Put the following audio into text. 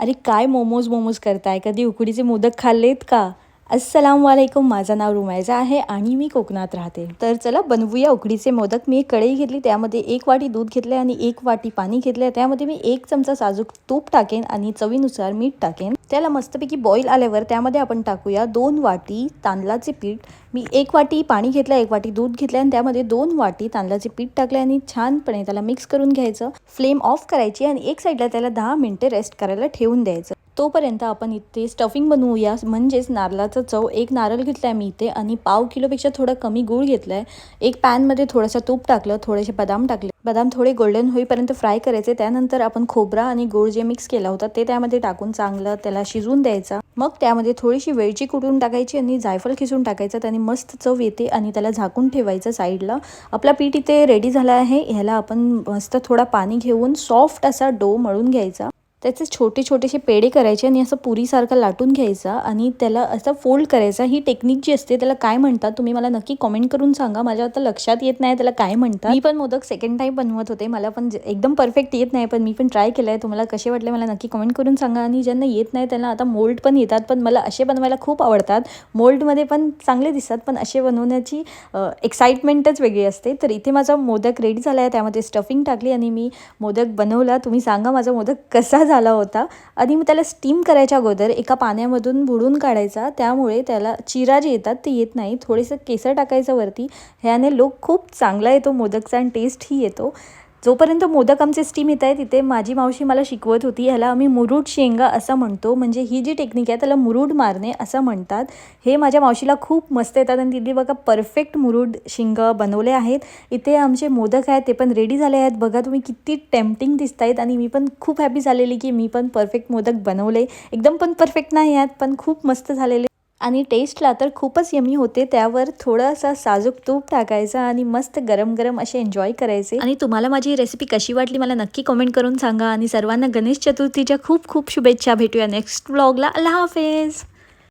अरे काय मोमोज करताय? कधी उकडीचे मोदक खाल्लेत का? अस्सलाम वालेकुम. माझं नाव रुमैजा आहे आणि मी कोकणात राहते. तर चला बनवूया उकडीचे मोदक. मी एक कढई घेतली, त्यामध्ये 1 वाटी दूध घेतले आणि 1 वाटी पाणी घेतले. त्यामध्ये मी 1 चमचा साजूक तूप टाकेन आणि चवीनुसार मीठ टाकेन. त्याला मस्तपैकी बॉईल आल्यावर त्यामध्ये आपण टाकूया 2 वाटी तांदळाचे पीठ. मी 1 वाटी पाणी घेतलं, 1 वाटी दूध घेतलं आणि त्यामध्ये 2 वाटी तांदळाचे पीठ टाकले आणि छानपणे त्याला मिक्स करून घ्यायचं. फ्लेम ऑफ करायची आणि एक साईडला त्याला 10 मिनिटे रेस्ट करायला ठेवून द्यायचं. तोपर्यंत आपण इथे स्टफिंग बनवूया, म्हणजेच नारळाचं चव. 1 नारळ घेतला आहे मी इथे आणि पाव किलोपेक्षा थोडं कमी गूळ घेतला आहे. एक पॅनमध्ये थोडंसं तूप टाकलं, थोडेसे बदाम टाकले. बदाम थोडे गोल्डन होईपर्यंत फ्राय करायचे. त्यानंतर आपण खोबरा आणि गूळ जे मिक्स केला होता ते त्यामध्ये टाकून चांगलं त्याला शिजवून द्यायचा. मग त्यामध्ये थोडीशी वेलची कुटून टाकायची आणि जायफळ खिसून टाकायचं. त्याने मस्त चव येते आणि त्याला झाकून ठेवायचं साईडला. आपला पीठ इथे रेडी झाला आहे. ह्याला आपण मस्त थोडा पाणी घेऊन सॉफ्ट असा डो मळून घ्यायचा. त्याचे छोटे छोटेसे पेढे करायचे आणि असं पुरीसारखं लाटून घ्यायचा आणि त्याला असं फोल्ड करायचा. ही टेक्निक जी असते त्याला काय म्हणतात तुम्ही मला नक्की कमेंट करून सांगा. माझ्या आता लक्षात येत नाही त्याला काय म्हणतात. मी पण मोदक सेकंड टाईम बनवत होते, मला पण एकदम परफेक्ट येत नाही, पण मी पण ट्राय केलं आहे. तुम्हाला कसे वाटले मला नक्की कमेंट करून सांगा. आणि ज्यांना येत नाही त्यांना आता मोल्ड पण येतात, पण मला असे बनवायला खूप आवडतात. मोल्डमध्ये पण चांगले दिसतात, पण असे बनवण्याची एक्साइटमेंटच वेगळी असते. तर इथे माझा मोदक रेडी झाला आहे. त्यामध्ये स्टफिंग टाकली आणि मी मोदक बनवला. तुम्ही सांगा माझा मोदक कसा झाला होता. आणि मग त्याला स्टीम करायच्या अगोदर एका पाण्यामधून बुडून काढायचा, त्यामुळे त्याला चिरा जे येतात ते येत नाही. थोडेसं केसर टाकायचं वरती, ह्याने लुक खूप चांगला येतो मोदकचा आणि टेस्टही येतो. जोपर्यंत मोदक आमचे स्टीम येत आहे तिथे माझी मावशी मला शिकवत होती. ह्याला आम्ही मुरुड शेंगा असं म्हणतो, म्हणजे ही जी टेक्निक आहे त्याला मुरुड मारणे असं म्हणतात. हे माझ्या मावशीला खूप मस्त येतात आणि तिने बघा परफेक्ट मुरुड शेंगा बनवले आहेत. इथे आमचे मोदक आहेत ते पण रेडी झाले आहेत. बघा तुम्ही किती टेम्पटिंग दिसत आहेत आणि मी पण खूप हॅपी झालेली की मी पण परफेक्ट मोदक बनवले. एकदम पण परफेक्ट नाही आहेत, पण खूप मस्त झालेले आणि टेस्टला तर खूपच यमी होते. त्यावर थोडासा साजूक तूप टाकायचा आणि मस्त गरम गरम असे एन्जॉय करायचे. आणि तुम्हाला माझी रेसिपी कशी वाटली मला नक्की कमेंट करून सांगा. आणि सर्वांना गणेश चतुर्थीच्या खूप खूप शुभेच्छा. भेटूया नेक्स्ट व्लॉगला. अल्लाह हाफिज.